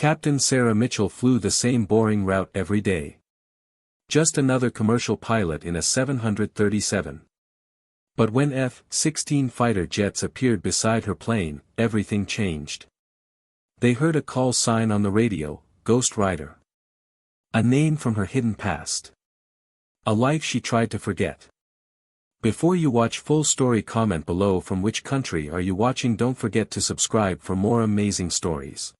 Captain Sarah Mitchell flew the same boring route every day. Just another commercial pilot in a 737. But when F-16 fighter jets appeared beside her plane, everything changed. They heard a call sign on the radio, Ghost Rider. A name from her hidden past. A life she tried to forget. Before you watch full story, comment below from which country are you watching. Don't forget to subscribe for more amazing stories.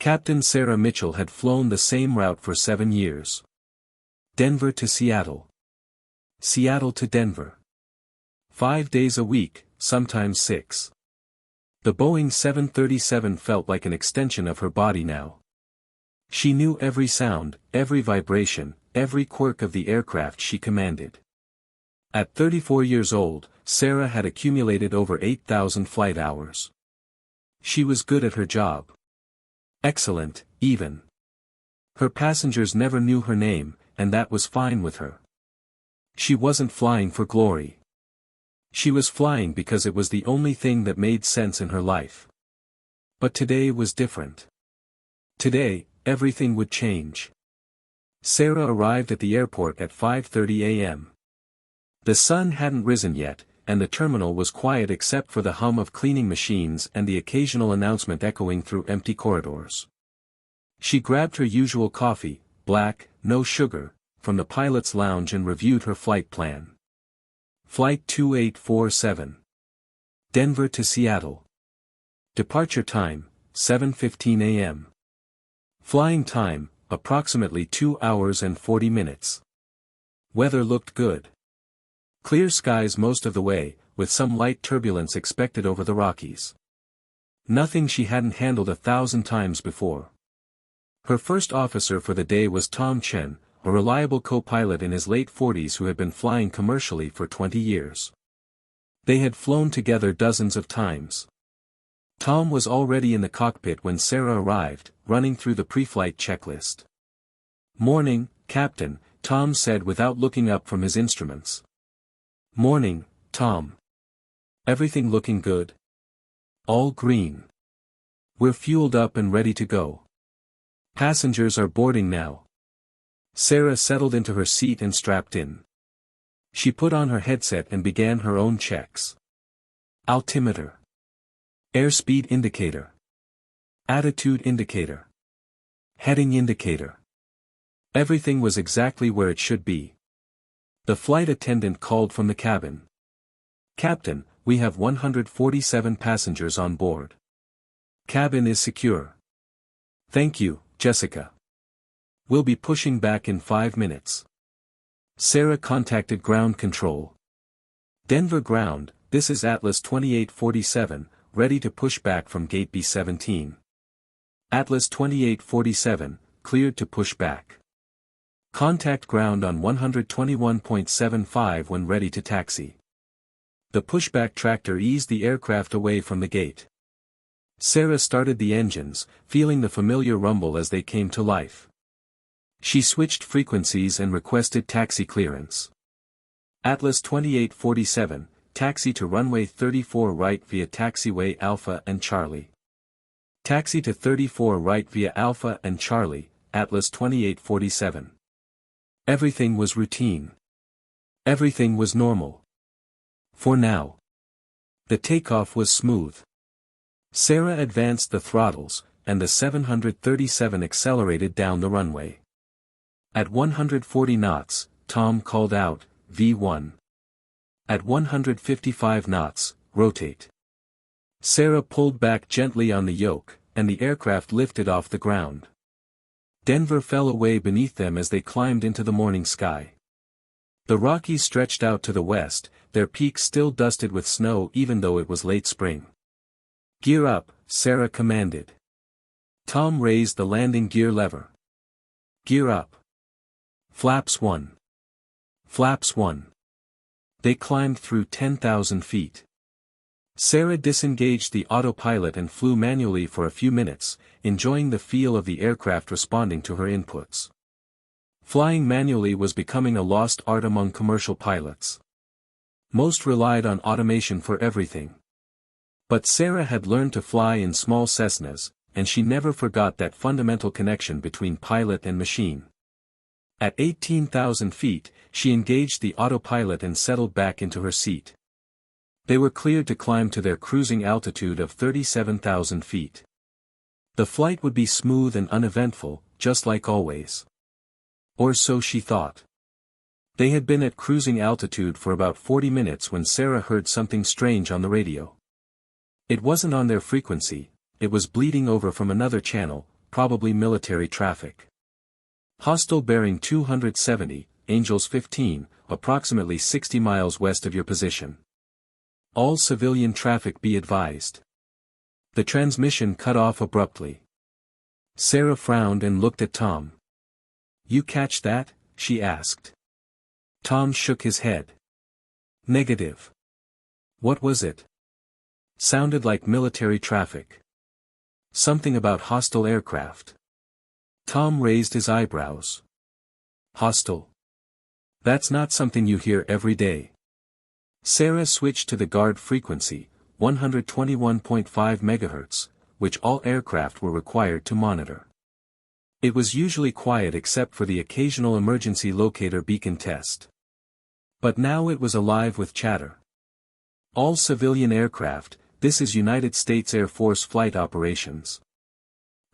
Captain Sarah Mitchell had flown the same route for 7 years. Denver to Seattle. Seattle to Denver. 5 days a week, sometimes 6. The Boeing 737 felt like an extension of her body now. She knew every sound, every vibration, every quirk of the aircraft she commanded. At 34 years old, Sarah had accumulated over 8,000 flight hours. She was good at her job. Excellent, even. Her passengers never knew her name, and that was fine with her. She wasn't flying for glory. She was flying because it was the only thing that made sense in her life. But today was different. Today, everything would change. Sarah arrived at the airport at 5:30 a.m. The sun hadn't risen yet, and the terminal was quiet except for the hum of cleaning machines and the occasional announcement echoing through empty corridors. She grabbed her usual coffee, black, no sugar, from the pilot's lounge and reviewed her flight plan. Flight 2847. Denver to Seattle. Departure time, 7:15 a.m. Flying time, approximately 2 hours and 40 minutes. Weather looked good. Clear skies most of the way, with some light turbulence expected over the Rockies. Nothing she hadn't handled 1,000 times before. Her first officer for the day was Tom Chen, a reliable co-pilot in his late 40s who had been flying commercially for 20 years. They had flown together dozens of times. Tom was already in the cockpit when Sarah arrived, running through the pre-flight checklist. "Morning, Captain," Tom said without looking up from his instruments. "Morning, Tom. Everything looking good?" "All green. We're fueled up and ready to go. Passengers are boarding now." Sarah settled into her seat and strapped in. She put on her headset and began her own checks. Altimeter. Airspeed indicator. Attitude indicator. Heading indicator. Everything was exactly where it should be. The flight attendant called from the cabin. "Captain, we have 147 passengers on board. Cabin is secure." "Thank you, Jessica. We'll be pushing back in 5 minutes." Sarah contacted ground control. "Denver ground, this is Atlas 2847, ready to push back from gate B17. Atlas 2847, cleared to push back. Contact ground on 121.75 when ready to taxi." The pushback tractor eased the aircraft away from the gate. Sarah started the engines, feeling the familiar rumble as they came to life. She switched frequencies and requested taxi clearance. Atlas 2847, taxi to runway 34 right via taxiway Alpha and Charlie. Taxi to 34 right via Alpha and Charlie, Atlas 2847. Everything was routine. Everything was normal. For now. The takeoff was smooth. Sarah advanced the throttles, and the 737 accelerated down the runway. At 140 knots, Tom called out, "V1." At 155 knots, "Rotate." Sarah pulled back gently on the yoke, and the aircraft lifted off the ground. Denver fell away beneath them as they climbed into the morning sky. The Rockies stretched out to the west, their peaks still dusted with snow even though it was late spring. "Gear up," Sarah commanded. Tom raised the landing gear lever. "Gear up. Flaps 1. Flaps 1." They climbed through 10,000 feet. Sarah disengaged the autopilot and flew manually for a few minutes, enjoying the feel of the aircraft responding to her inputs. Flying manually was becoming a lost art among commercial pilots. Most relied on automation for everything. But Sarah had learned to fly in small Cessnas, and she never forgot that fundamental connection between pilot and machine. At 18,000 feet, she engaged the autopilot and settled back into her seat. They were cleared to climb to their cruising altitude of 37,000 feet. The flight would be smooth and uneventful, just like always. Or so she thought. They had been at cruising altitude for about 40 minutes when Sarah heard something strange on the radio. It wasn't on their frequency, it was bleeding over from another channel, probably military traffic. Hostile bearing 270, Angels 15, approximately 60 miles west of your position. All civilian traffic be advised. The transmission cut off abruptly. Sarah frowned and looked at Tom. You catch that? She asked. Tom shook his head. Negative. What was it? Sounded like military traffic. Something about hostile aircraft. Tom raised his eyebrows. Hostile? That's not something you hear every day. Sarah switched to the guard frequency, 121.5 MHz, which all aircraft were required to monitor. It was usually quiet except for the occasional emergency locator beacon test. But now it was alive with chatter. All civilian aircraft, this is United States Air Force flight operations.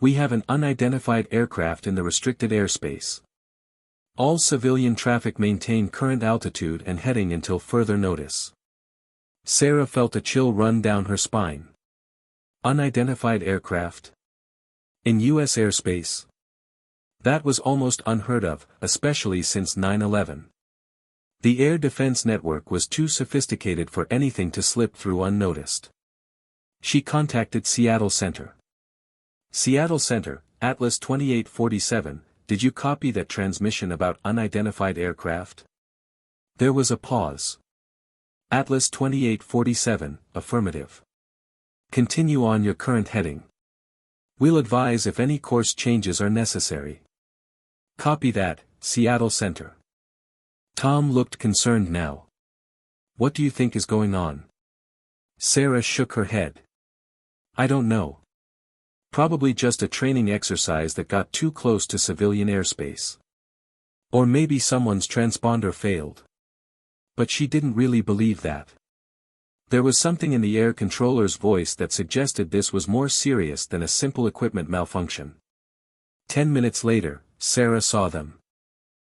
We have an unidentified aircraft in the restricted airspace. All civilian traffic maintain current altitude and heading until further notice. Sarah felt a chill run down her spine. Unidentified aircraft? In U.S. airspace? That was almost unheard of, especially since 9/11. The air defense network was too sophisticated for anything to slip through unnoticed. She contacted Seattle Center. Seattle Center, Atlas 2847, did you copy that transmission about unidentified aircraft? There was a pause. Atlas 2847, affirmative. Continue on your current heading. We'll advise if any course changes are necessary. Copy that, Seattle Center. Tom looked concerned now. What do you think is going on? Sarah shook her head. I don't know. Probably just a training exercise that got too close to civilian airspace. Or maybe someone's transponder failed. But she didn't really believe that. There was something in the air controller's voice that suggested this was more serious than a simple equipment malfunction. 10 minutes later, Sarah saw them.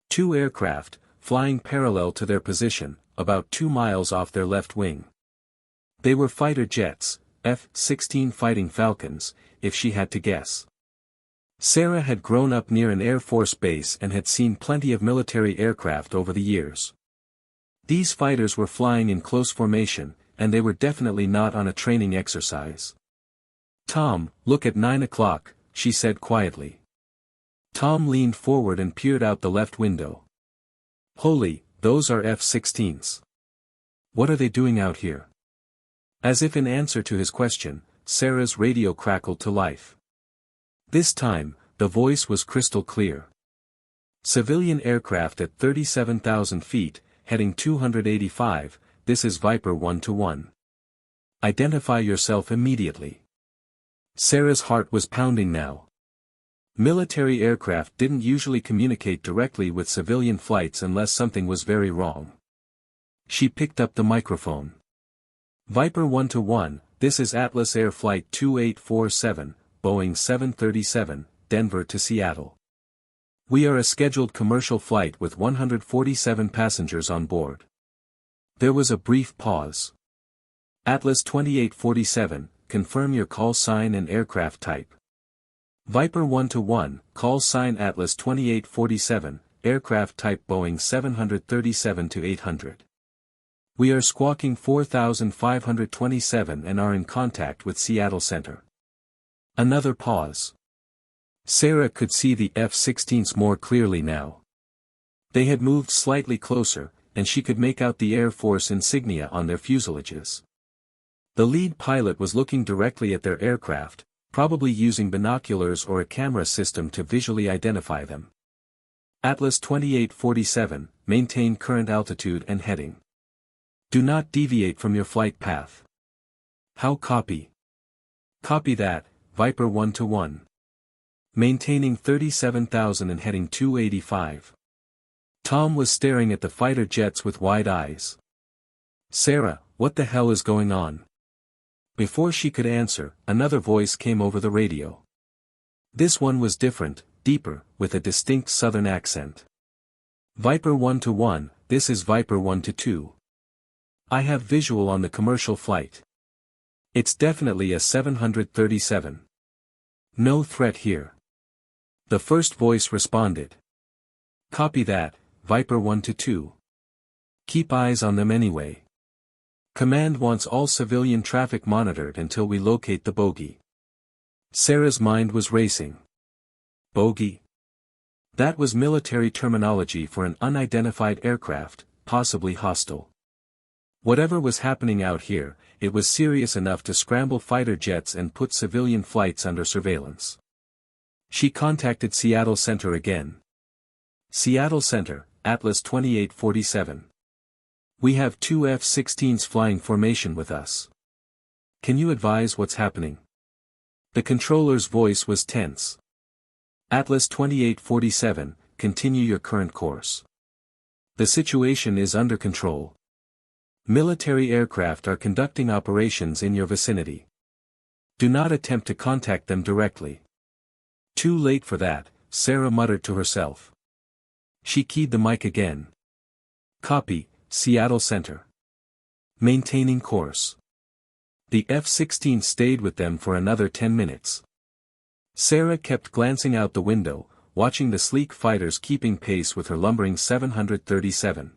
Two aircraft, flying parallel to their position, about 2 miles off their left wing. They were fighter jets, F-16 Fighting Falcons, if she had to guess. Sarah had grown up near an Air Force base and had seen plenty of military aircraft over the years. These fighters were flying in close formation, and they were definitely not on a training exercise. Tom, look at 9 o'clock, she said quietly. Tom leaned forward and peered out the left window. Holy, those are F-16s. What are they doing out here? As if in answer to his question, Sarah's radio crackled to life. This time, the voice was crystal clear. Civilian aircraft at 37,000 feet, heading 285, this is Viper 1-1. Identify yourself immediately. Sarah's heart was pounding now. Military aircraft didn't usually communicate directly with civilian flights unless something was very wrong. She picked up the microphone. Viper 1-1, this is Atlas Air Flight 2847, Boeing 737, Denver to Seattle. We are a scheduled commercial flight with 147 passengers on board. There was a brief pause. Atlas 2847, confirm your call sign and aircraft type. Viper 1-1, call sign Atlas 2847, aircraft type Boeing 737-800. We are squawking 4527 and are in contact with Seattle Center. Another pause. Sarah could see the F-16s more clearly now. They had moved slightly closer, and she could make out the Air Force insignia on their fuselages. The lead pilot was looking directly at their aircraft, probably using binoculars or a camera system to visually identify them. Atlas 2847, maintain current altitude and heading. Do not deviate from your flight path. How copy? Copy that, Viper 1-1. Maintaining 37,000 and heading 285. Tom was staring at the fighter jets with wide eyes. Sarah, what the hell is going on? Before she could answer, another voice came over the radio. This one was different, deeper, with a distinct southern accent. Viper 1-1, this is Viper 1-2. I have visual on the commercial flight. It's definitely a 737. No threat here. The first voice responded. Copy that, Viper 1-2. Keep eyes on them anyway. Command wants all civilian traffic monitored until we locate the bogey. Sarah's mind was racing. Bogey? That was military terminology for an unidentified aircraft, possibly hostile. Whatever was happening out here, it was serious enough to scramble fighter jets and put civilian flights under surveillance. She contacted Seattle Center again. Seattle Center, Atlas 2847. We have 2 F-16s flying formation with us. Can you advise what's happening? The controller's voice was tense. Atlas 2847, continue your current course. The situation is under control. Military aircraft are conducting operations in your vicinity. Do not attempt to contact them directly. Too late for that, Sarah muttered to herself. She keyed the mic again. Copy, Seattle Center. Maintaining course. The F-16 stayed with them for another 10 minutes. Sarah kept glancing out the window, watching the sleek fighters keeping pace with her lumbering 737.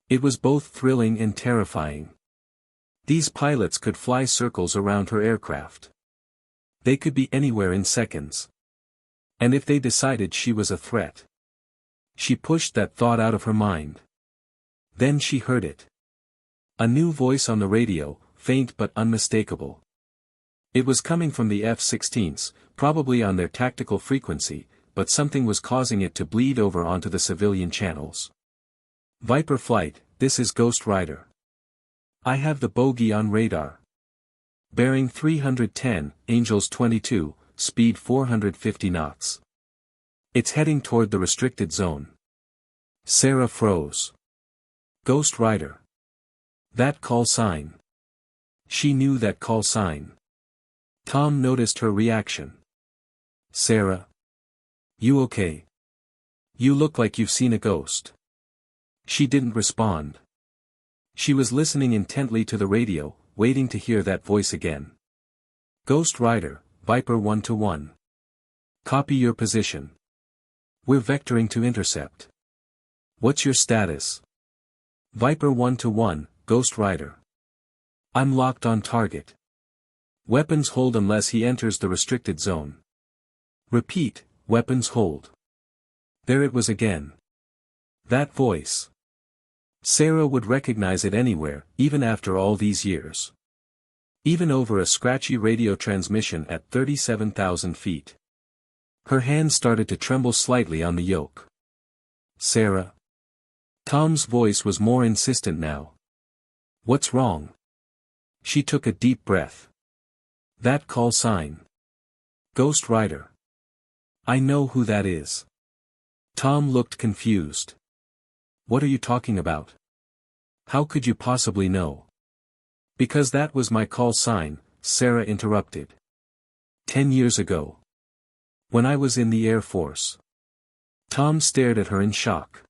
It was both thrilling and terrifying. These pilots could fly circles around her aircraft. They could be anywhere in seconds. And if they decided she was a threat? She pushed that thought out of her mind. Then she heard it. A new voice on the radio, faint but unmistakable. It was coming from the F-16s, probably on their tactical frequency, but something was causing it to bleed over onto the civilian channels. Viper flight, this is Ghost Rider. I have the bogey on radar. Bearing 310, Angels 22, speed 450 knots. It's heading toward the restricted zone. Sarah froze. Ghost Rider. That call sign. She knew that call sign. Tom noticed her reaction. Sarah? You okay? You look like you've seen a ghost. She didn't respond. She was listening intently to the radio, waiting to hear that voice again. Ghost Rider, Viper 1-1. Copy your position. We're vectoring to intercept. What's your status? Viper 1-1, Ghost Rider. I'm locked on target. Weapons hold unless he enters the restricted zone. Repeat, weapons hold. There it was again. That voice. Sarah would recognize it anywhere, even after all these years. Even over a scratchy radio transmission at 37,000 feet. Her hands started to tremble slightly on the yoke. Sarah. Tom's voice was more insistent now. What's wrong? She took a deep breath. That call sign. Ghost Rider. I know who that is. Tom looked confused. What are you talking about? How could you possibly know? Because that was my call sign, Sarah interrupted. 10 years ago. When I was in the Air Force. Tom stared at her in shock.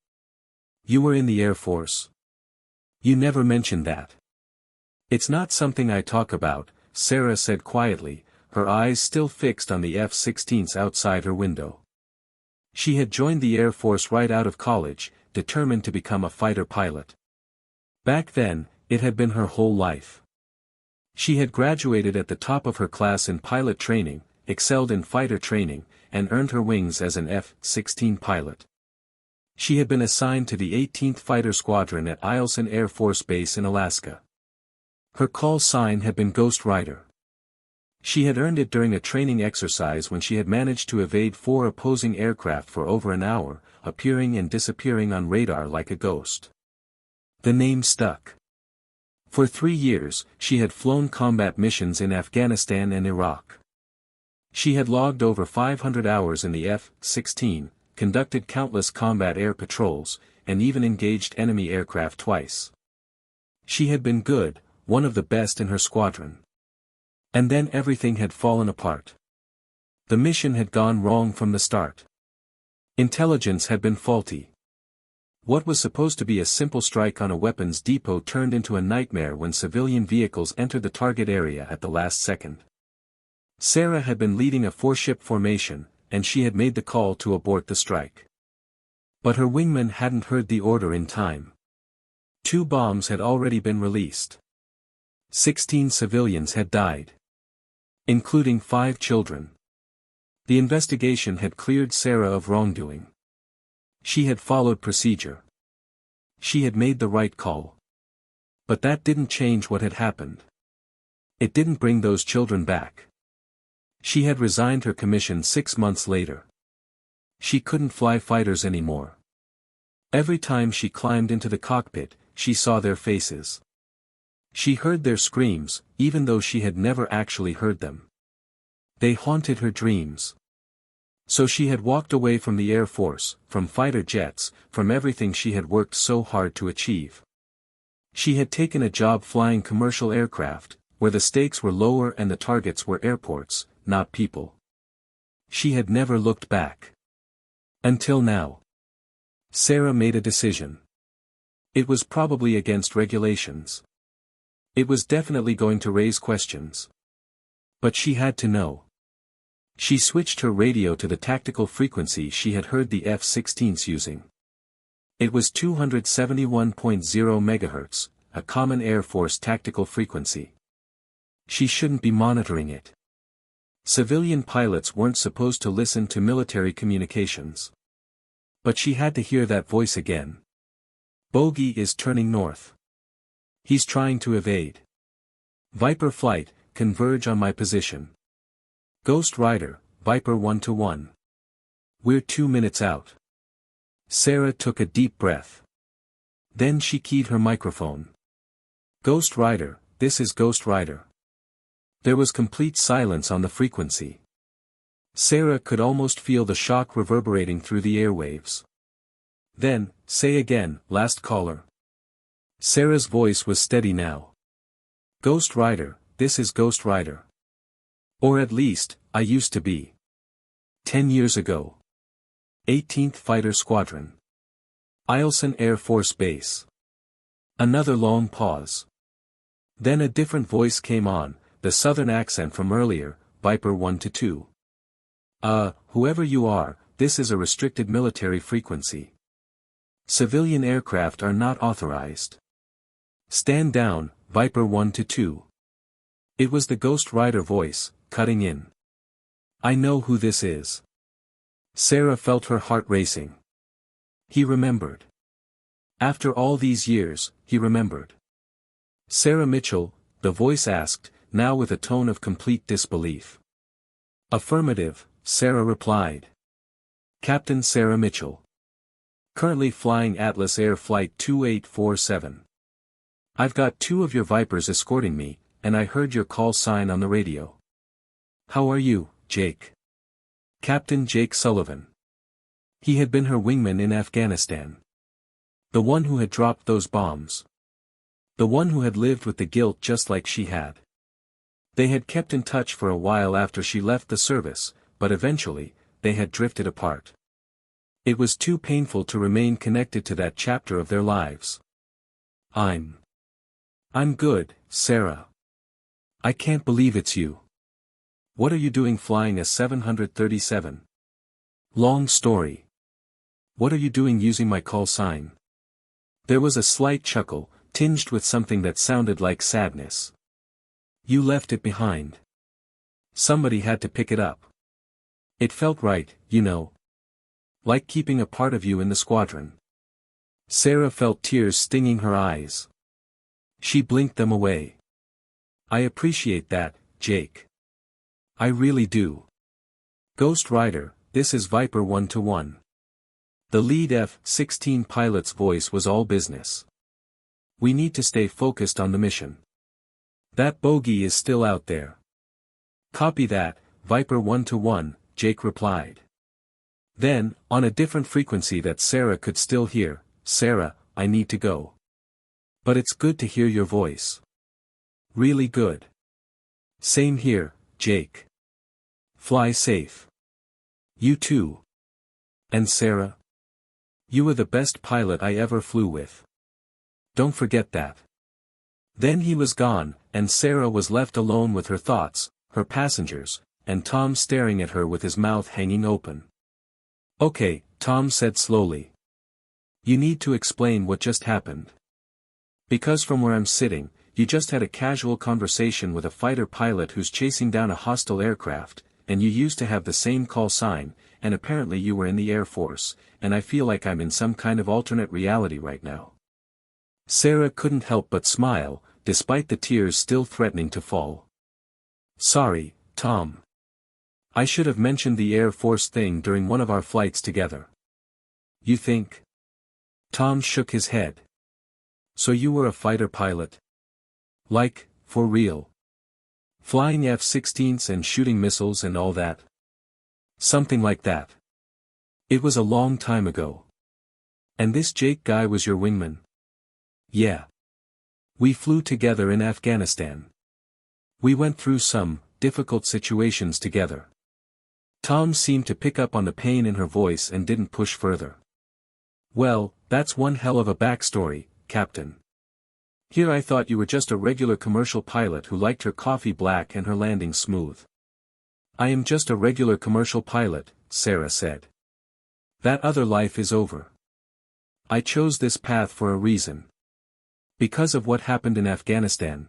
You were in the Air Force? You never mentioned that. It's not something I talk about, Sarah said quietly, her eyes still fixed on the F-16s outside her window. She had joined the Air Force right out of college, determined to become a fighter pilot. Back then, it had been her whole life. She had graduated at the top of her class in pilot training, excelled in fighter training, and earned her wings as an F-16 pilot. She had been assigned to the 18th Fighter Squadron at Eielson Air Force Base in Alaska. Her call sign had been Ghost Rider. She had earned it during a training exercise when she had managed to evade 4 opposing aircraft for over an hour, appearing and disappearing on radar like a ghost. The name stuck. For 3 years, she had flown combat missions in Afghanistan and Iraq. She had logged over 500 hours in the F-16, conducted countless combat air patrols, and even engaged enemy aircraft twice. She had been good, one of the best in her squadron. And then everything had fallen apart. The mission had gone wrong from the start. Intelligence had been faulty. What was supposed to be a simple strike on a weapons depot turned into a nightmare when civilian vehicles entered the target area at the last second. Sarah had been leading a four-ship formation, and she had made the call to abort the strike. But her wingman hadn't heard the order in time. 2 bombs had already been released. 16 civilians had died, including 5 children. The investigation had cleared Sarah of wrongdoing. She had followed procedure. She had made the right call. But that didn't change what had happened. It didn't bring those children back. She had resigned her commission 6 months later. She couldn't fly fighters anymore. Every time she climbed into the cockpit, she saw their faces. She heard their screams, even though she had never actually heard them. They haunted her dreams. So she had walked away from the Air Force, from fighter jets, from everything she had worked so hard to achieve. She had taken a job flying commercial aircraft, where the stakes were lower and the targets were airports, not people. She had never looked back. Until now. Sarah made a decision. It was probably against regulations. It was definitely going to raise questions. But she had to know. She switched her radio to the tactical frequency she had heard the F-16s using. It was 271.0 MHz, a common Air Force tactical frequency. She shouldn't be monitoring it. Civilian pilots weren't supposed to listen to military communications. But she had to hear that voice again. Bogey is turning north. He's trying to evade. Viper flight, converge on my position. Ghost Rider, Viper 1-1. We're 2 minutes out. Sarah took a deep breath. Then she keyed her microphone. Ghost Rider, this is Ghost Rider. There was complete silence on the frequency. Sarah could almost feel the shock reverberating through the airwaves. Then, say again, last caller. Sarah's voice was steady now. Ghost Rider, this is Ghost Rider. Or at least, I used to be. 10 years ago. 18th Fighter Squadron. Eielson Air Force Base. Another long pause. Then a different voice came on, the southern accent from earlier, Viper 1-2. Whoever you are, this is a restricted military frequency. Civilian aircraft are not authorized. Stand down, Viper 1-2. It was the Ghost Rider voice, cutting in. I know who this is. Sarah felt her heart racing. He remembered. After all these years, he remembered. Sarah Mitchell, the voice asked, now with a tone of complete disbelief. Affirmative, Sarah replied. Captain Sarah Mitchell. Currently flying Atlas Air Flight 2847. I've got 2 of your Vipers escorting me, and I heard your call sign on the radio. How are you, Jake? Captain Jake Sullivan. He had been her wingman in Afghanistan. The one who had dropped those bombs. The one who had lived with the guilt just like she had. They had kept in touch for a while after she left the service, but eventually, they had drifted apart. It was too painful to remain connected to that chapter of their lives. I'm good, Sarah. I can't believe it's you. What are you doing flying a 737? Long story. What are you doing using my call sign? There was a slight chuckle, tinged with something that sounded like sadness. You left it behind. Somebody had to pick it up. It felt right, you know. Like keeping a part of you in the squadron. Sarah felt tears stinging her eyes. She blinked them away. I appreciate that, Jake. I really do. Ghost Rider, this is Viper 1-1. The lead F-16 pilot's voice was all business. We need to stay focused on the mission. That bogey is still out there. Copy that, Viper 1-1, Jake replied. Then, on a different frequency that Sarah could still hear, Sarah, I need to go. But it's good to hear your voice. Really good. Same here, Jake. Fly safe. You too. And Sarah? You were the best pilot I ever flew with. Don't forget that. Then he was gone, and Sarah was left alone with her thoughts, her passengers, and Tom staring at her with his mouth hanging open. Okay, Tom said slowly. You need to explain what just happened. Because from where I'm sitting, you just had a casual conversation with a fighter pilot who's chasing down a hostile aircraft, and you used to have the same call sign, and apparently you were in the Air Force, and I feel like I'm in some kind of alternate reality right now. Sarah couldn't help but smile, despite the tears still threatening to fall. Sorry, Tom. I should have mentioned the Air Force thing during one of our flights together. You think? Tom shook his head. So you were a fighter pilot? Like, for real? Flying F-16s and shooting missiles and all that? Something like that. It was a long time ago. And this Jake guy was your wingman? Yeah. We flew together in Afghanistan. We went through some difficult situations together. Tom seemed to pick up on the pain in her voice and didn't push further. Well, that's one hell of a backstory, Captain. Here I thought you were just a regular commercial pilot who liked her coffee black and her landing smooth. I am just a regular commercial pilot, Sarah said. That other life is over. I chose this path for a reason. Because of what happened in Afghanistan.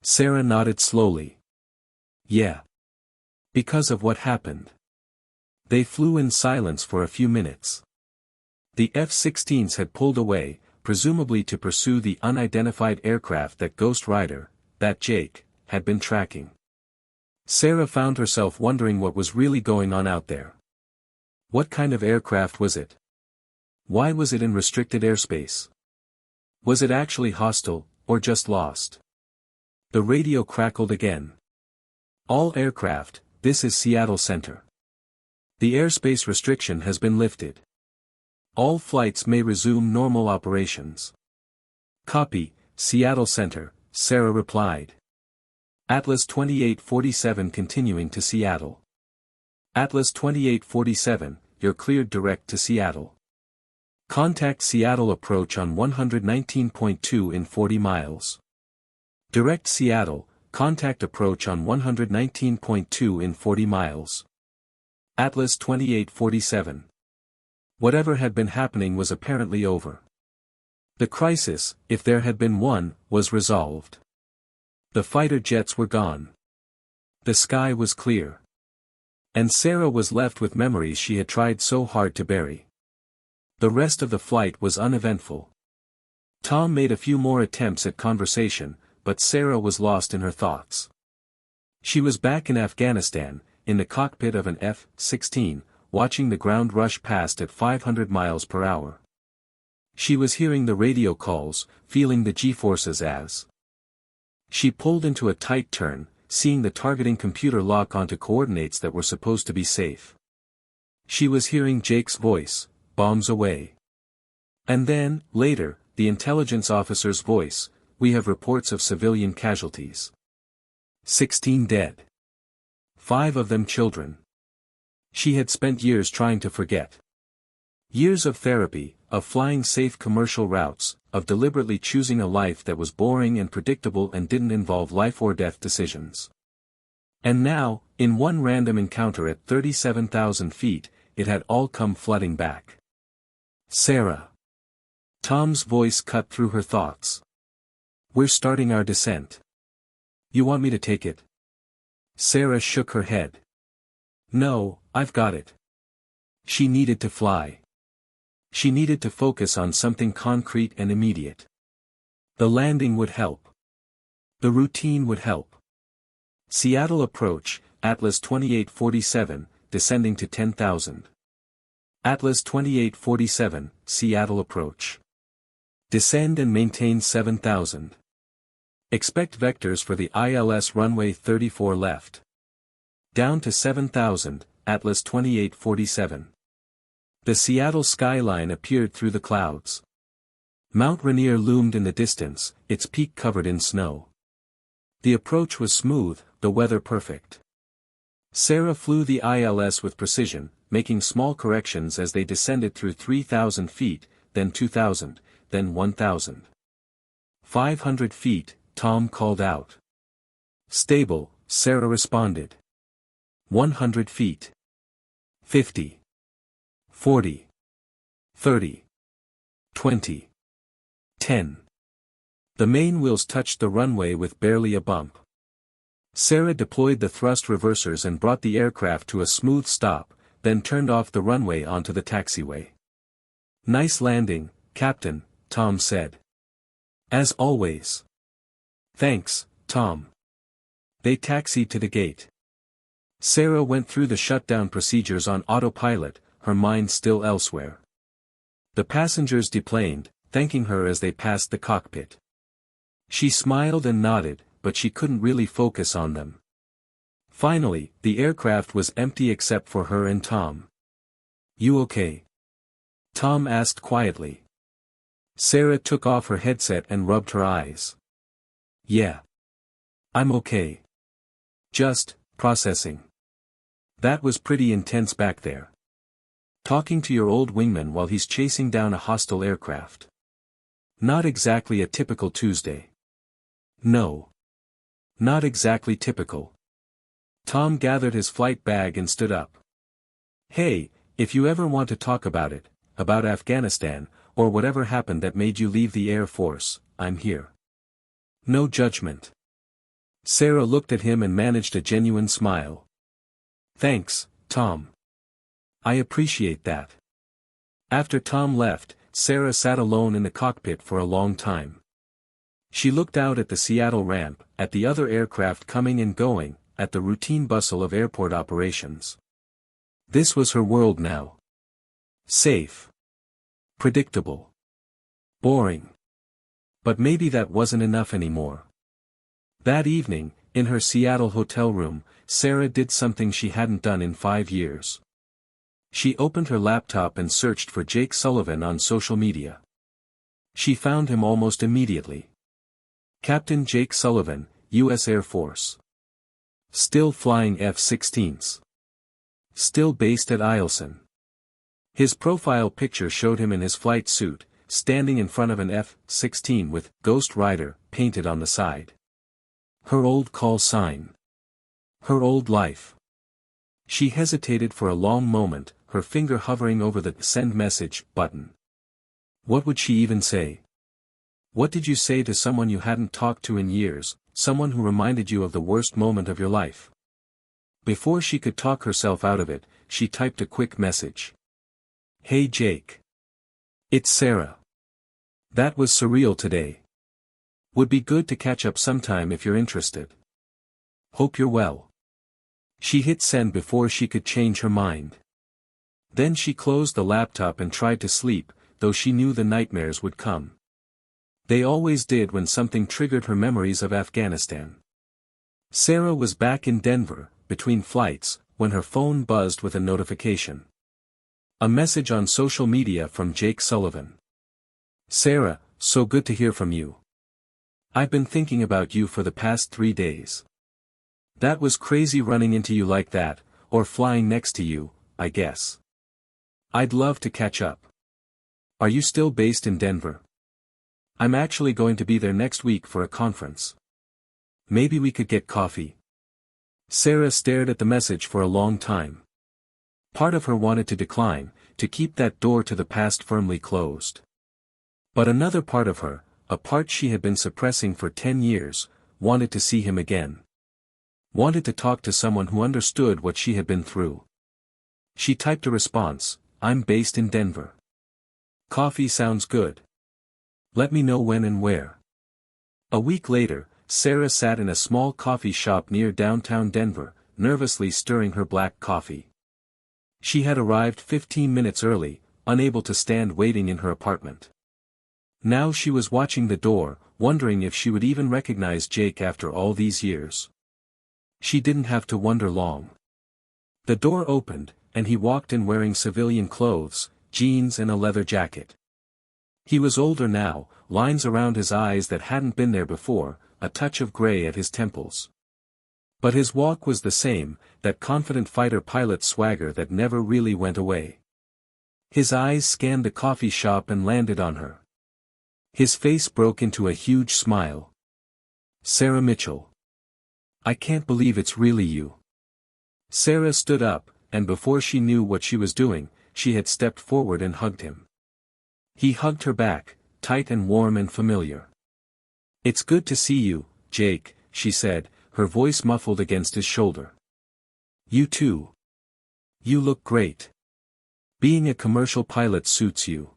Sarah nodded slowly. Yeah. Because of what happened. They flew in silence for a few minutes. The F-16s had pulled away, presumably to pursue the unidentified aircraft that Ghost Rider, that Jake, had been tracking. Sarah found herself wondering what was really going on out there. What kind of aircraft was it? Why was it in restricted airspace? Was it actually hostile, or just lost? The radio crackled again. All aircraft, this is Seattle Center. The airspace restriction has been lifted. All flights may resume normal operations. Copy, Seattle Center, Sarah replied. Atlas 2847 continuing to Seattle. Atlas 2847, you're cleared direct to Seattle. Contact Seattle approach on 119.2 in 40 miles. Direct Seattle, contact approach on 119.2 in 40 miles. Atlas 2847. Whatever had been happening was apparently over. The crisis, if there had been one, was resolved. The fighter jets were gone. The sky was clear. And Sarah was left with memories she had tried so hard to bury. The rest of the flight was uneventful. Tom made a few more attempts at conversation, but Sarah was lost in her thoughts. She was back in Afghanistan, in the cockpit of an F-16, watching the ground rush past at 500 miles per hour. She was hearing the radio calls, feeling the G-forces as she pulled into a tight turn, seeing the targeting computer lock onto coordinates that were supposed to be safe. She was hearing Jake's voice, bombs away. And then, later, the intelligence officer's voice, we have reports of civilian casualties. 16 dead. 5 of them children. She had spent years trying to forget. Years of therapy, of flying safe commercial routes, of deliberately choosing a life that was boring and predictable and didn't involve life or death decisions. And now, in one random encounter at 37,000 feet, it had all come flooding back. Sarah. Tom's voice cut through her thoughts. We're starting our descent. You want me to take it? Sarah shook her head. No, I've got it. She needed to fly. She needed to focus on something concrete and immediate. The landing would help. The routine would help. Seattle approach, Atlas 2847, descending to 10,000. Atlas 2847, Seattle approach. Descend and maintain 7,000. Expect vectors for the ILS runway 34 left. down to 7,000, Atlas 2847. The Seattle skyline appeared through the clouds. Mount Rainier loomed in the distance, its peak covered in snow. The approach was smooth, the weather perfect. Sarah flew the ILS with precision, making small corrections as they descended through 3,000 feet, then 2,000, then 1,000. 500 feet, Tom called out. Stable, Sarah responded. 100 feet. 50. 40. 30. 20. 10. The main wheels touched the runway with barely a bump. Sarah deployed the thrust reversers and brought the aircraft to a smooth stop, then turned off the runway onto the taxiway. Nice landing, Captain, Tom said. As always. Thanks, Tom. They taxied to the gate. Sarah went through the shutdown procedures on autopilot, her mind still elsewhere. The passengers deplaned, thanking her as they passed the cockpit. She smiled and nodded, but she couldn't really focus on them. Finally, the aircraft was empty except for her and Tom. You okay? Tom asked quietly. Sarah took off her headset and rubbed her eyes. Yeah. I'm okay. Just, processing. That was pretty intense back there. Talking to your old wingman while he's chasing down a hostile aircraft. Not exactly a typical Tuesday. No. Not exactly typical. Tom gathered his flight bag and stood up. Hey, if you ever want to talk about it, about Afghanistan, or whatever happened that made you leave the Air Force, I'm here. No judgment. Sarah looked at him and managed a genuine smile. Thanks, Tom. I appreciate that. After Tom left, Sarah sat alone in the cockpit for a long time. She looked out at the Seattle ramp, at the other aircraft coming and going, at the routine bustle of airport operations. This was her world now. Safe. Predictable. Boring. But maybe that wasn't enough anymore. That evening, in her Seattle hotel room, Sarah did something she hadn't done in 5 years. She opened her laptop and searched for Jake Sullivan on social media. She found him almost immediately. Captain Jake Sullivan, U.S. Air Force. Still flying F-16s. Still based at Eielson. His profile picture showed him in his flight suit, standing in front of an F-16 with Ghost Rider painted on the side. Her old call sign. Her old life. She hesitated for a long moment, her finger hovering over the send message button. What would she even say? What did you say to someone you hadn't talked to in years, someone who reminded you of the worst moment of your life? Before she could talk herself out of it, she typed a quick message. Hey Jake. It's Sarah. That was surreal today. Would be good to catch up sometime if you're interested. Hope you're well. She hit send before she could change her mind. Then she closed the laptop and tried to sleep, though she knew the nightmares would come. They always did when something triggered her memories of Afghanistan. Sarah was back in Denver, between flights, when her phone buzzed with a notification. A message on social media from Jake Sullivan. Sarah, so good to hear from you. I've been thinking about you for the past 3 days. That was crazy running into you like that, or flying next to you, I guess. I'd love to catch up. Are you still based in Denver? I'm actually going to be there next week for a conference. Maybe we could get coffee. Sarah stared at the message for a long time. Part of her wanted to decline, to keep that door to the past firmly closed. But another part of her, a part she had been suppressing for 10 years, wanted to see him again. Wanted to talk to someone who understood what she had been through. She typed a response, I'm based in Denver. Coffee sounds good. Let me know when and where. A week later, Sarah sat in a small coffee shop near downtown Denver, nervously stirring her black coffee. She had arrived 15 minutes early, unable to stand waiting in her apartment. Now she was watching the door, wondering if she would even recognize Jake after all these years. She didn't have to wonder long. The door opened, and he walked in wearing civilian clothes, jeans and a leather jacket. He was older now, lines around his eyes that hadn't been there before, a touch of gray at his temples. But his walk was the same, that confident fighter pilot swagger that never really went away. His eyes scanned the coffee shop and landed on her. His face broke into a huge smile. "Sarah Mitchell. I can't believe it's really you." Sarah stood up, and before she knew what she was doing, she had stepped forward and hugged him. He hugged her back, tight and warm and familiar. "It's good to see you, Jake," she said, her voice muffled against his shoulder. "You too. You look great. Being a commercial pilot suits you."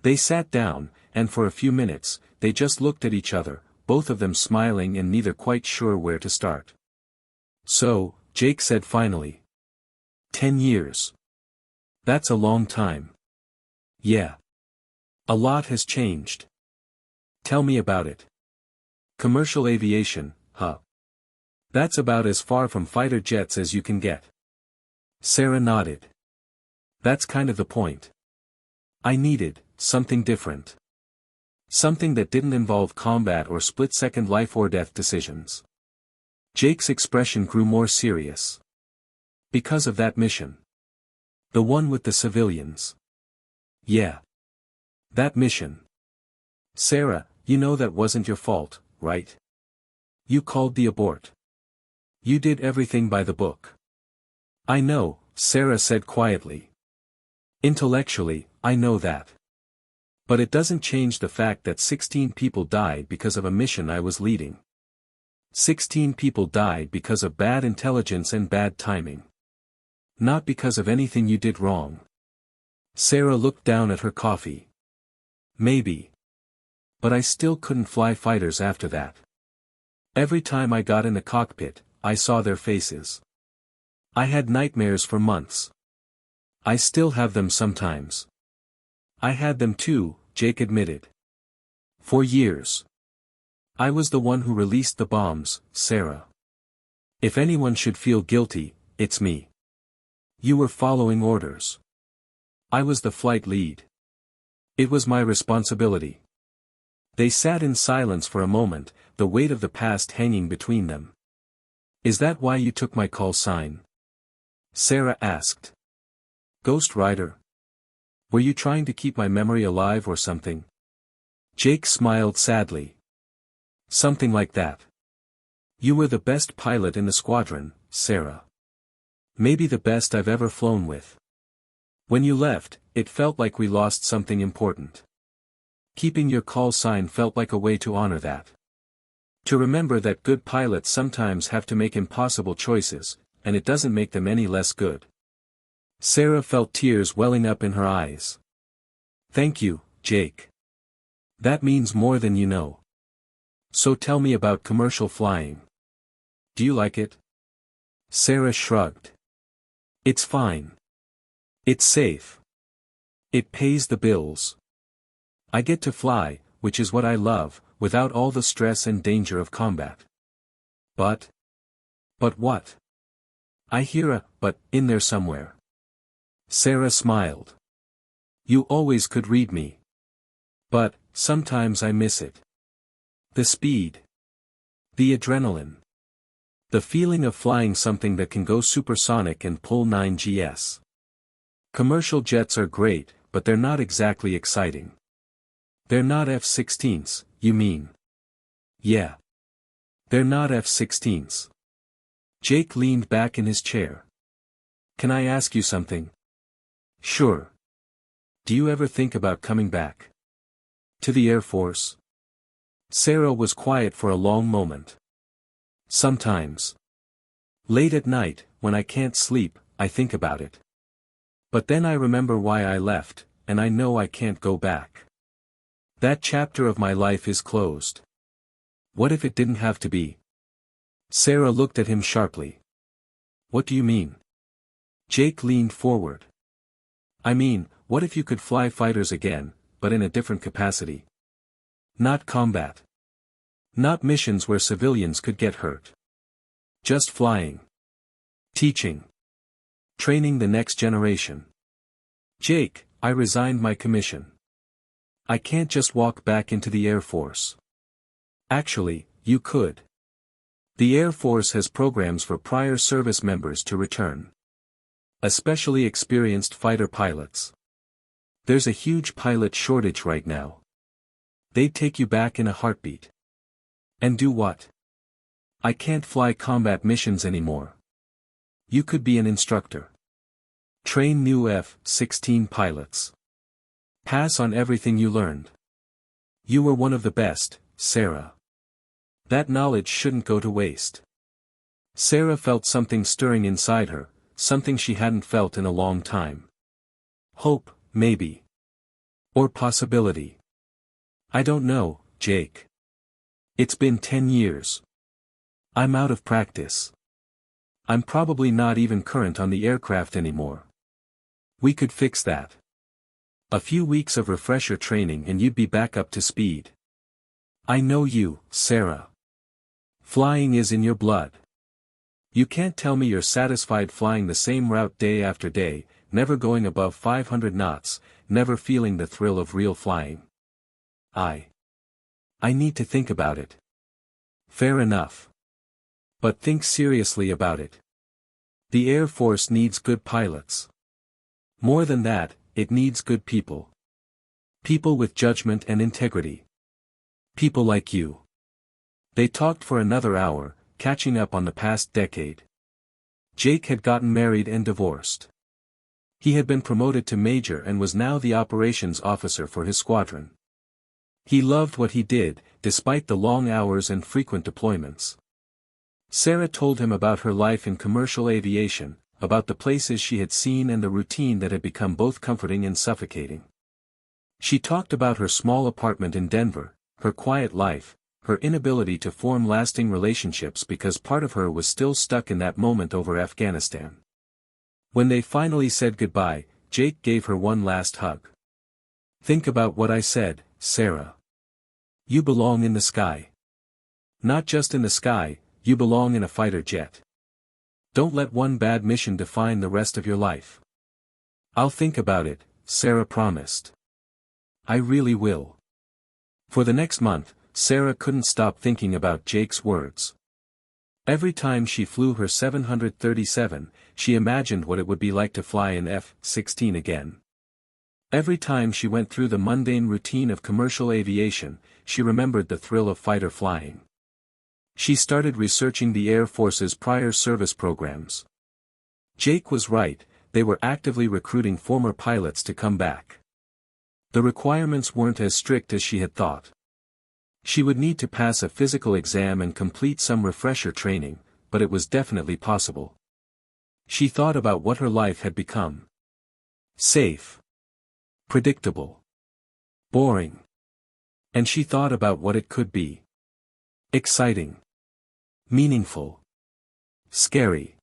They sat down, and for a few minutes, they just looked at each other, both of them smiling and neither quite sure where to start. "So," Jake said finally. 10 years. That's a long time." "Yeah. A lot has changed." "Tell me about it." "Commercial aviation, huh? That's about as far from fighter jets as you can get." Sarah nodded. "That's kind of the point. I needed something different. Something that didn't involve combat or split-second life-or-death decisions." Jake's expression grew more serious. "Because of that mission. The one with the civilians." "Yeah. That mission. Sarah, you know that wasn't your fault, right? You called the abort. You did everything by the book." "I know," Sarah said quietly. "Intellectually, I know that. But it doesn't change the fact that 16 people died because of a mission I was leading. 16 people died because of bad intelligence and bad timing. Not because of anything you did wrong." Sarah looked down at her coffee. "Maybe. But I still couldn't fly fighters after that. Every time I got in the cockpit, I saw their faces. I had nightmares for months. I still have them sometimes." "I had them too," Jake admitted. "For years. I was the one who released the bombs, Sarah. If anyone should feel guilty, it's me. You were following orders. I was the flight lead. It was my responsibility." They sat in silence for a moment, the weight of the past hanging between them. "Is that why you took my call sign?" Sarah asked. "Ghost Rider? Were you trying to keep my memory alive or something?" Jake smiled sadly. "Something like that. You were the best pilot in the squadron, Sarah. Maybe the best I've ever flown with. When you left, it felt like we lost something important. Keeping your call sign felt like a way to honor that. To remember that good pilots sometimes have to make impossible choices, and it doesn't make them any less good." Sarah felt tears welling up in her eyes. "Thank you, Jake. That means more than you know. So tell me about commercial flying. Do you like it?" Sarah shrugged. "It's fine. It's safe. It pays the bills. I get to fly, which is what I love, without all the stress and danger of combat. But what? I hear a but in there somewhere." Sarah smiled. "You always could read me. But, sometimes I miss it. The speed. The adrenaline. The feeling of flying something that can go supersonic and pull 9 gs. Commercial jets are great, but they're not exactly exciting." "They're not F-16s, you mean?" "Yeah. They're not F-16s." Jake leaned back in his chair. "Can I ask you something?" "Sure. Do you ever think about coming back? To the Air Force?" Sarah was quiet for a long moment. "Sometimes. Late at night, when I can't sleep, I think about it. But then I remember why I left, and I know I can't go back. That chapter of my life is closed. What if it didn't have to be?" Sarah looked at him sharply. "What do you mean?" Jake leaned forward. "I mean, what if you could fly fighters again, but in a different capacity? Not combat. Not missions where civilians could get hurt. Just flying. Teaching. Training the next generation. Jake, I resigned my commission. I can't just walk back into the Air Force. Actually, you could. The Air Force has programs for prior service members to return. Especially experienced fighter pilots. There's a huge pilot shortage right now. They'd take you back in a heartbeat. And do what? I can't fly combat missions anymore. You could be an instructor. Train new F-16 pilots. Pass on everything you learned. You were one of the best, Sarah. That knowledge shouldn't go to waste. Sarah felt something stirring inside her, something she hadn't felt in a long time. Hope, maybe. Or possibility. I don't know, Jake. It's been 10 years. I'm out of practice. I'm probably not even current on the aircraft anymore. We could fix that. A few weeks of refresher training and you'd be back up to speed. I know you, Sarah. Flying is in your blood. You can't tell me you're satisfied flying the same route day after day, never going above 500 knots, never feeling the thrill of real flying. I need to think about it. Fair enough. But think seriously about it. The Air Force needs good pilots. More than that, it needs good people. People with judgment and integrity. People like you. They talked for another hour, catching up on the past decade. Jake had gotten married and divorced. He had been promoted to major and was now the operations officer for his squadron. He loved what he did, despite the long hours and frequent deployments. Sarah told him about her life in commercial aviation, about the places she had seen and the routine that had become both comforting and suffocating. She talked about her small apartment in Denver, her quiet life, her inability to form lasting relationships because part of her was still stuck in that moment over Afghanistan. When they finally said goodbye, Jake gave her one last hug. Think about what I said, Sarah. You belong in the sky. Not just in the sky, you belong in a fighter jet. Don't let one bad mission define the rest of your life. I'll think about it, Sarah promised. I really will. For the next month, Sarah couldn't stop thinking about Jake's words. Every time she flew her 737, she imagined what it would be like to fly an F-16 again. Every time she went through the mundane routine of commercial aviation, she remembered the thrill of fighter flying. She started researching the Air Force's prior service programs. Jake was right, they were actively recruiting former pilots to come back. The requirements weren't as strict as she had thought. She would need to pass a physical exam and complete some refresher training, but it was definitely possible. She thought about what her life had become. Safe. Predictable. Boring. And she thought about what it could be. Exciting. Meaningful. Scary.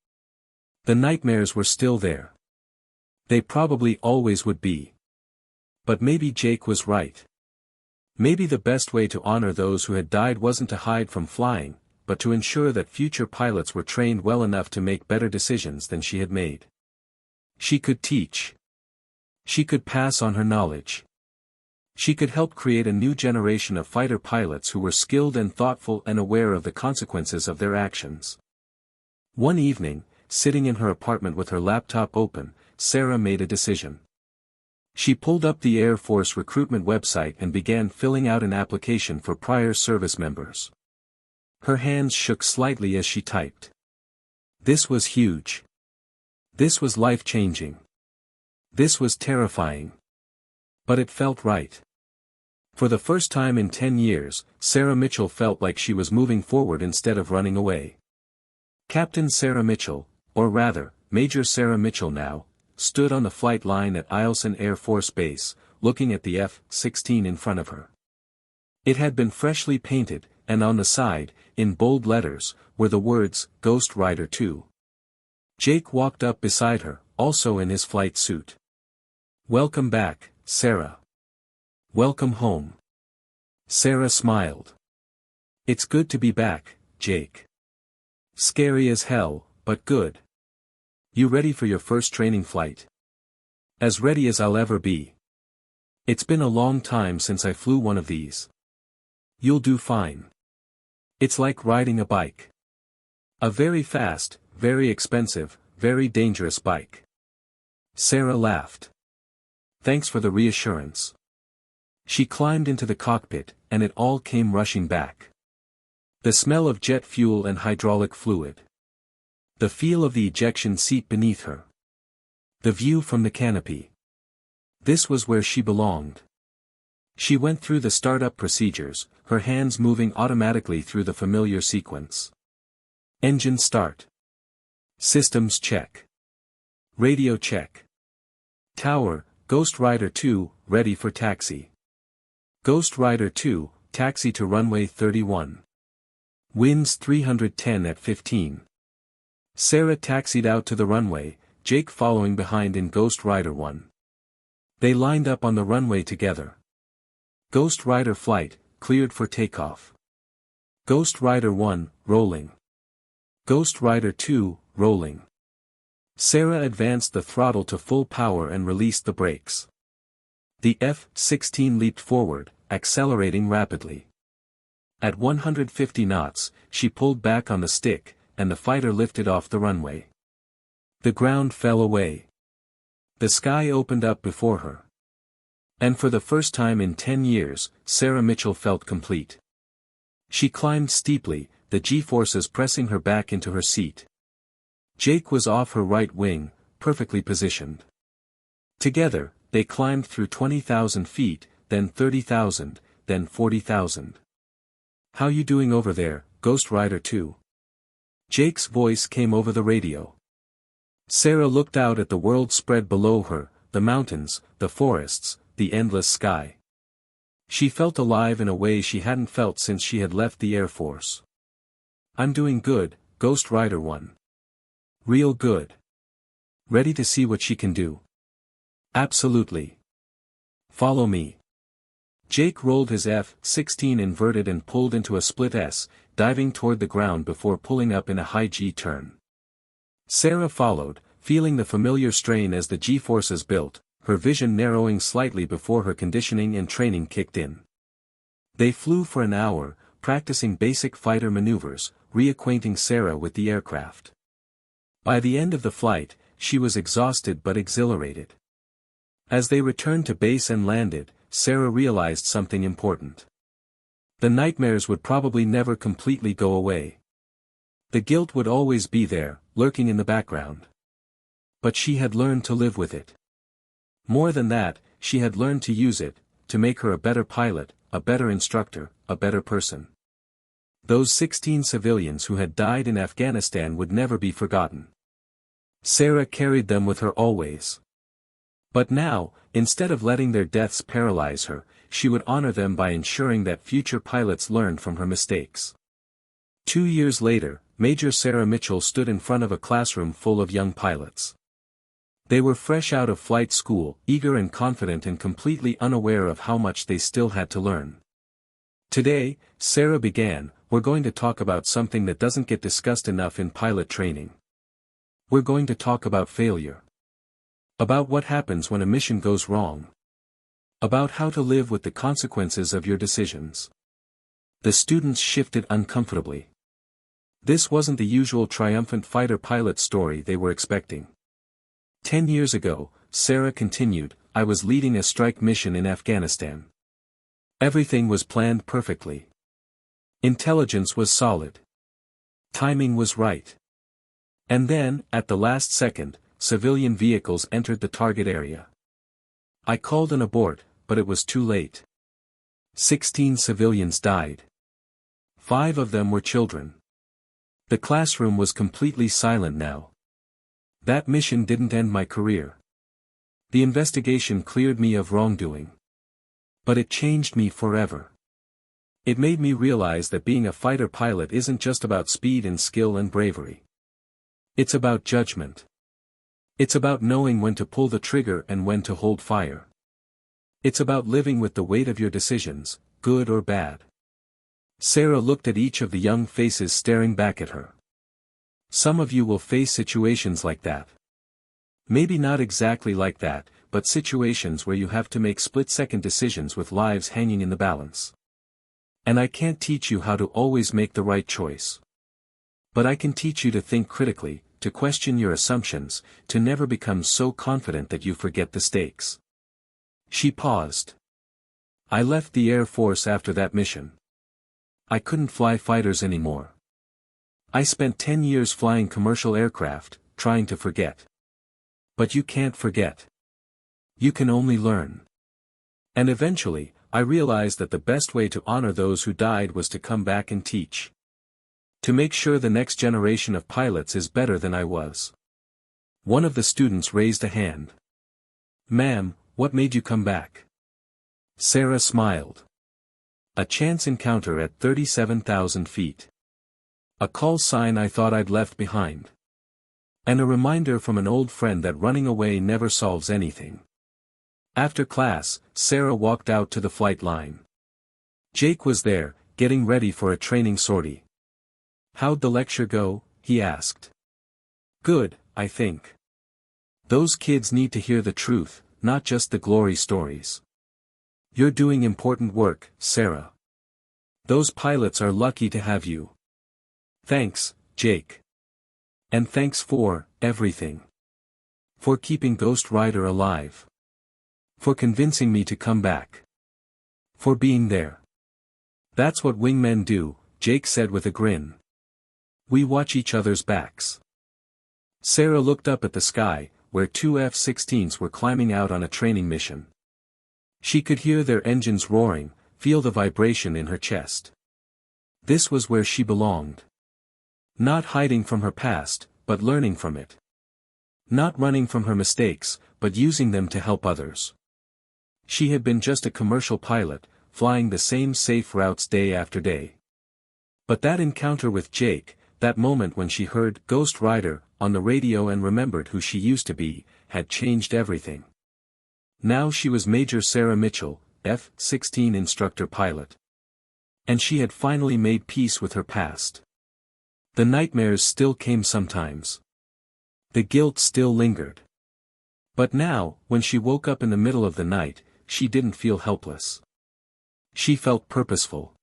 The nightmares were still there. They probably always would be. But maybe Jake was right. Maybe the best way to honor those who had died wasn't to hide from flying, but to ensure that future pilots were trained well enough to make better decisions than she had made. She could teach. She could pass on her knowledge. She could help create a new generation of fighter pilots who were skilled and thoughtful and aware of the consequences of their actions. One evening, sitting in her apartment with her laptop open, Sarah made a decision. She pulled up the Air Force recruitment website and began filling out an application for prior service members. Her hands shook slightly as she typed. This was huge. This was life-changing. This was terrifying. But it felt right. For the first time in 10 years, Sarah Mitchell felt like she was moving forward instead of running away. Captain Sarah Mitchell, or rather, Major Sarah Mitchell now, stood on the flight line at Eielson Air Force Base, looking at the F-16 in front of her. It had been freshly painted, and on the side, in bold letters, were the words, Ghost Rider 2. Jake walked up beside her, also in his flight suit. Welcome back, Sarah. Welcome home. Sarah smiled. It's good to be back, Jake. Scary as hell, but good. You ready for your first training flight? As ready as I'll ever be. It's been a long time since I flew one of these. You'll do fine. It's like riding a bike. A very fast, very expensive, very dangerous bike. Sarah laughed. Thanks for the reassurance. She climbed into the cockpit, and it all came rushing back. The smell of jet fuel and hydraulic fluid. The feel of the ejection seat beneath her. The view from the canopy. This was where she belonged. She went through the startup procedures, her hands moving automatically through the familiar sequence. Engine start. Systems check. Radio check. Tower, Ghost Rider 2, ready for taxi. Ghost Rider 2, taxi to runway 31. Winds 310 at 15. Sarah taxied out to the runway, Jake following behind in Ghost Rider 1. They lined up on the runway together. Ghost Rider flight, cleared for takeoff. Ghost Rider 1, rolling. Ghost Rider 2, rolling. Sarah advanced the throttle to full power and released the brakes. The F-16 leaped forward, accelerating rapidly. At 150 knots, she pulled back on the stick, and the fighter lifted off the runway. The ground fell away. The sky opened up before her. And for the first time in 10 years, Sarah Mitchell felt complete. She climbed steeply, the G-forces pressing her back into her seat. Jake was off her right wing, perfectly positioned. Together, they climbed through 20,000 feet, then 30,000, then 40,000. How you doing over there, Ghost Rider 2? Jake's voice came over the radio. Sarah looked out at the world spread below her, the mountains, the forests, the endless sky. She felt alive in a way she hadn't felt since she had left the Air Force. I'm doing good, Ghost Rider 1. Real good. Ready to see what she can do? Absolutely. Follow me. Jake rolled his F-16 inverted and pulled into a split S, diving toward the ground before pulling up in a high G-turn. Sarah followed, feeling the familiar strain as the G-forces built, her vision narrowing slightly before her conditioning and training kicked in. They flew for an hour, practicing basic fighter maneuvers, reacquainting Sarah with the aircraft. By the end of the flight, she was exhausted but exhilarated. As they returned to base and landed, Sarah realized something important. The nightmares would probably never completely go away. The guilt would always be there, lurking in the background. But she had learned to live with it. More than that, she had learned to use it, to make her a better pilot, a better instructor, a better person. Those 16 civilians who had died in Afghanistan would never be forgotten. Sarah carried them with her always. But now, instead of letting their deaths paralyze her, she would honor them by ensuring that future pilots learned from her mistakes. 2 years later, Major Sarah Mitchell stood in front of a classroom full of young pilots. They were fresh out of flight school, eager and confident and completely unaware of how much they still had to learn. Today, Sarah began, we're going to talk about something that doesn't get discussed enough in pilot training. We're going to talk about failure. About what happens when a mission goes wrong. About how to live with the consequences of your decisions. The students shifted uncomfortably. This wasn't the usual triumphant fighter pilot story they were expecting. 10 years ago, Sarah continued, I was leading a strike mission in Afghanistan. Everything was planned perfectly. Intelligence was solid. Timing was right. And then, at the last second, civilian vehicles entered the target area. I called an abort, but it was too late. 16 civilians died. 5 of them were children. The classroom was completely silent now. That mission didn't end my career. The investigation cleared me of wrongdoing. But it changed me forever. It made me realize that being a fighter pilot isn't just about speed and skill and bravery. It's about judgment. It's about knowing when to pull the trigger and when to hold fire. It's about living with the weight of your decisions, good or bad. Sarah looked at each of the young faces staring back at her. Some of you will face situations like that. Maybe not exactly like that, but situations where you have to make split-second decisions with lives hanging in the balance. And I can't teach you how to always make the right choice. But I can teach you to think critically, to question your assumptions, to never become so confident that you forget the stakes. She paused. I left the Air Force after that mission. I couldn't fly fighters anymore. I spent 10 years flying commercial aircraft, trying to forget. But you can't forget. You can only learn. And eventually, I realized that the best way to honor those who died was to come back and teach. To make sure the next generation of pilots is better than I was. One of the students raised a hand. Ma'am, what made you come back? Sarah smiled. A chance encounter at 37,000 feet. A call sign I thought I'd left behind. And a reminder from an old friend that running away never solves anything. After class, Sarah walked out to the flight line. Jake was there, getting ready for a training sortie. How'd the lecture go? He asked. Good, I think. Those kids need to hear the truth, not just the glory stories. You're doing important work, Sarah. Those pilots are lucky to have you. Thanks, Jake. And thanks for everything. For keeping Ghost Rider alive. For convincing me to come back. For being there. That's what wingmen do, Jake said with a grin. We watch each other's backs. Sarah looked up at the sky, where two F-16s were climbing out on a training mission. She could hear their engines roaring, feel the vibration in her chest. This was where she belonged. Not hiding from her past, but learning from it. Not running from her mistakes, but using them to help others. She had been just a commercial pilot, flying the same safe routes day after day. But that encounter with Jake, that moment when she heard Ghost Rider on the radio and remembered who she used to be, had changed everything. Now she was Major Sarah Mitchell, F-16 instructor pilot. And she had finally made peace with her past. The nightmares still came sometimes. The guilt still lingered. But now, when she woke up in the middle of the night, she didn't feel helpless. She felt purposeful.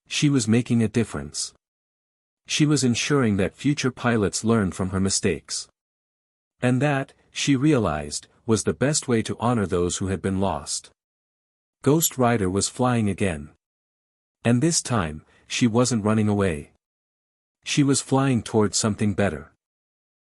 She was making a difference. She was ensuring that future pilots learned from her mistakes. And that, she realized, was the best way to honor those who had been lost. Ghost Rider was flying again. And this time, she wasn't running away. She was flying toward something better.